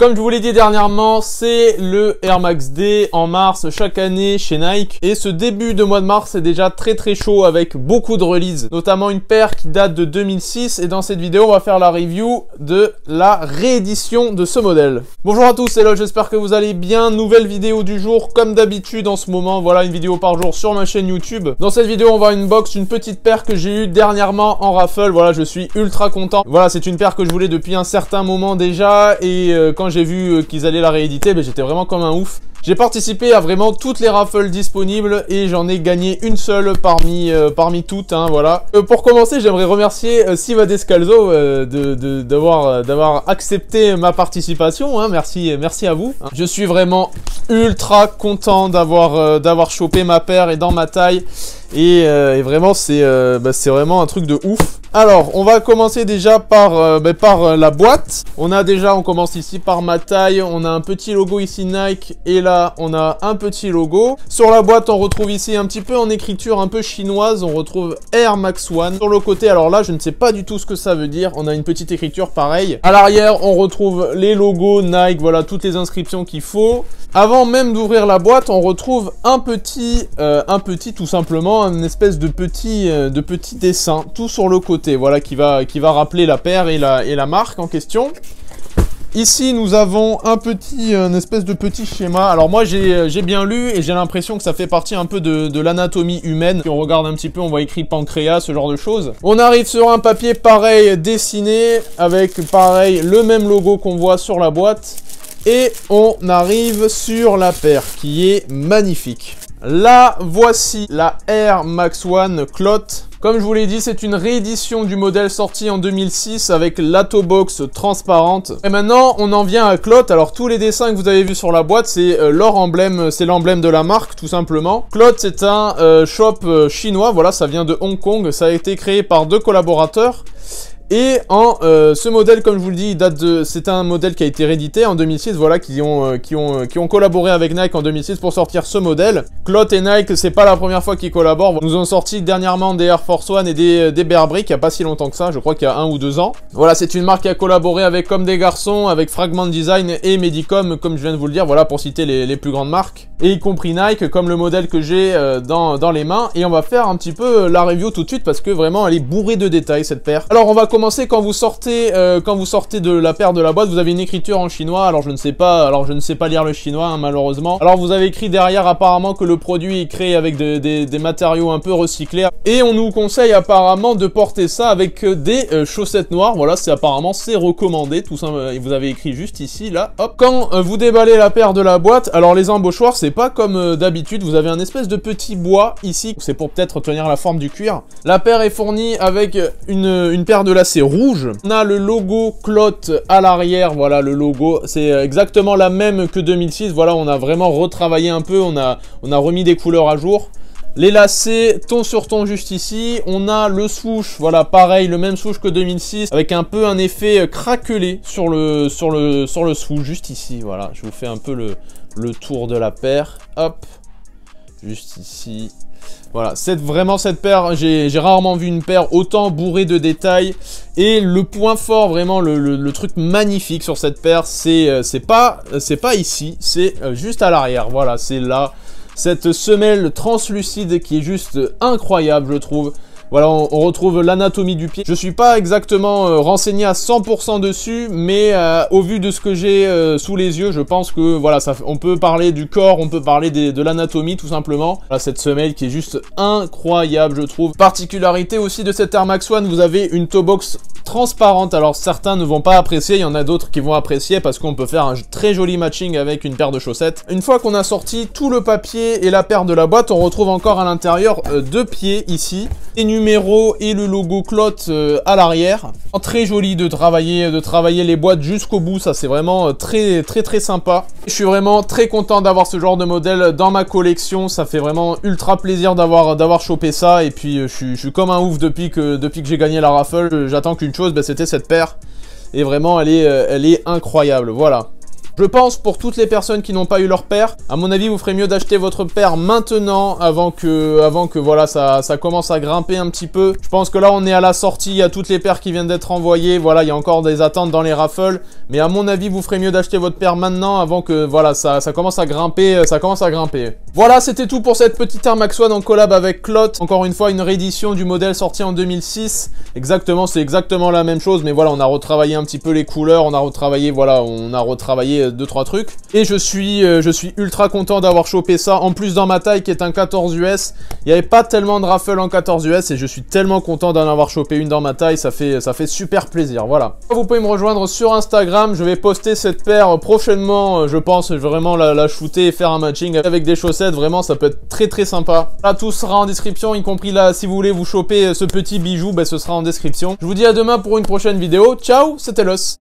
Comme je vous l'ai dit dernièrement, c'est le Air Max D en mars chaque année chez Nike. Et ce début de mois de mars est déjà très chaud avec beaucoup de releases. Notamment une paire qui date de 2006. Et dans cette vidéo, on va faire la review de la réédition de ce modèle. Bonjour à tous, c'est LOL, j'espère que vous allez bien. Nouvelle vidéo du jour, comme d'habitude en ce moment. Voilà, une vidéo par jour sur ma chaîne YouTube. Dans cette vidéo, on va unbox une petite paire que j'ai eue dernièrement en raffle. Voilà, je suis ultra content. Voilà, c'est une paire que je voulais depuis un certain moment déjà. Et quand j'ai vu qu'ils allaient la rééditer, j'étais vraiment comme un ouf. J'ai participé à vraiment toutes les raffles disponibles et j'en ai gagné une seule parmi toutes, hein, voilà. Pour commencer, j'aimerais remercier Siva Descalzo d'avoir accepté ma participation, hein, merci à vous. Je suis vraiment ultra content d'avoir chopé ma paire et dans ma taille et vraiment c'est vraiment un truc de ouf. Alors, on va commencer déjà par la boîte. On commence ici par ma taille. On a un petit logo ici Nike. Et là, on a un petit logo. Sur la boîte, on retrouve ici un petit peu en écriture un peu chinoise. On retrouve Air Max One. Sur le côté, alors là, je ne sais pas du tout ce que ça veut dire. On a une petite écriture pareille. À l'arrière, on retrouve les logos Nike. Voilà, toutes les inscriptions qu'il faut. Avant même d'ouvrir la boîte, on retrouve un petit tout simplement, une espèce de petit dessin, tout sur le côté, voilà, qui va rappeler la paire et la marque en question. Ici, nous avons une espèce de petit schéma. Alors moi, j'ai bien lu et j'ai l'impression que ça fait partie un peu de l'anatomie humaine. Si on regarde un petit peu, on voit écrit pancréas, ce genre de choses. On arrive sur un papier pareil, dessiné, avec pareil, le même logo qu'on voit sur la boîte. Et on arrive sur la paire qui est magnifique. Là, voici la Air Max One Cloth. Comme je vous l'ai dit, c'est une réédition du modèle sorti en 2006 avec la toe box transparente. Et maintenant, on en vient à Cloth. Alors, tous les dessins que vous avez vus sur la boîte, c'est leur emblème, c'est l'emblème de la marque, tout simplement. Cloth, c'est un shop chinois. Voilà, ça vient de Hong Kong. Ça a été créé par 2 collaborateurs. Et ce modèle, comme je vous le dis, c'est un modèle qui a été réédité en 2006, voilà, qui ont collaboré avec Nike en 2006 pour sortir ce modèle. Cloth et Nike, c'est pas la première fois qu'ils collaborent. Ils nous ont sorti dernièrement des Air Force One et des Bear Brick, il y a pas si longtemps que ça, je crois qu'il y a 1 ou 2 ans. Voilà, c'est une marque qui a collaboré avec Comme des Garçons, avec Fragment Design et Medicom, comme je viens de vous le dire, voilà, pour citer les plus grandes marques. Et y compris Nike, comme le modèle que j'ai dans les mains. Et on va faire un petit peu la review tout de suite, parce que vraiment, elle est bourrée de détails, cette paire. Alors, on va commencer quand vous sortez de la paire de la boîte, vous avez une écriture en chinois. Alors je ne sais pas lire le chinois, hein, malheureusement. Alors vous avez écrit derrière apparemment que le produit est créé avec des matériaux un peu recyclés. Et on nous conseille apparemment de porter ça avec des chaussettes noires. Voilà, c'est recommandé, tout ça. Vous avez écrit juste ici, là, hop. Quand vous déballez la paire de la boîte, alors les embauchoirs, c'est pas comme d'habitude. Vous avez un espèce de petit bois ici. C'est pour peut-être tenir la forme du cuir. La paire est fournie avec une paire de lacets rouges. On a le logo Cloth à l'arrière, voilà le logo, c'est exactement la même que 2006, voilà, on a vraiment retravaillé un peu, on a remis des couleurs à jour. Les lacets, ton sur ton juste ici, on a le swoosh, voilà pareil, le même swoosh que 2006, avec un peu un effet craquelé sur le swoosh juste ici, voilà, je vous fais un peu le tour de la paire, hop, juste ici. Voilà, vraiment cette paire, j'ai rarement vu une paire autant bourrée de détails. Et le point fort, vraiment, le truc magnifique sur cette paire, c'est pas ici, c'est juste à l'arrière. Voilà, c'est là, cette semelle translucide qui est juste incroyable, je trouve. Voilà, on retrouve l'anatomie du pied. Je suis pas exactement renseigné à 100% dessus, mais au vu de ce que j'ai sous les yeux, je pense que voilà, on peut parler du corps, on peut parler de l'anatomie tout simplement. Voilà, cette semelle qui est juste incroyable, je trouve. Particularité aussi de cette Air Max One, vous avez une toe box transparente. Alors certains ne vont pas apprécier, il y en a d'autres qui vont apprécier parce qu'on peut faire un très joli matching avec une paire de chaussettes. Une fois qu'on a sorti tout le papier et la paire de la boîte, on retrouve encore à l'intérieur 2 pieds ici. Les numéros et le logo Cloth à l'arrière. Très joli de travailler les boîtes jusqu'au bout, ça c'est vraiment très sympa. Je suis vraiment très content d'avoir ce genre de modèle dans ma collection, ça fait vraiment ultra plaisir d'avoir chopé ça. Et puis je suis comme un ouf depuis que j'ai gagné la raffle. J'attends qu'une chose, c'était cette paire. Et vraiment elle est incroyable, voilà. Je pense pour toutes les personnes qui n'ont pas eu leur paire, à mon avis vous ferez mieux d'acheter votre paire maintenant avant que voilà ça commence à grimper un petit peu. Je pense que là on est à la sortie, il y a toutes les paires qui viennent d'être envoyées, voilà il y a encore des attentes dans les raffles, mais à mon avis vous ferez mieux d'acheter votre paire maintenant avant que voilà ça commence à grimper, Voilà, c'était tout pour cette petite Air Max One en collab avec Clot. Encore une fois une réédition du modèle sorti en 2006. Exactement, c'est exactement la même chose, mais voilà on a retravaillé un petit peu les couleurs, on a retravaillé 2-3 trucs. Et je suis ultra content d'avoir chopé ça, en plus dans ma taille qui est un 14 US. Il n'y avait pas tellement de raffles en 14 US et je suis tellement content d'en avoir chopé une dans ma taille, ça fait super plaisir, voilà. Vous pouvez me rejoindre sur Instagram, je vais poster cette paire prochainement, je pense vraiment la shooter et faire un matching avec des chaussettes, vraiment ça peut être très très sympa. Là tout sera en description, y compris là si vous voulez vous choper ce petit bijou, ce sera en description. Je vous dis à demain pour une prochaine vidéo, ciao, c'était Los.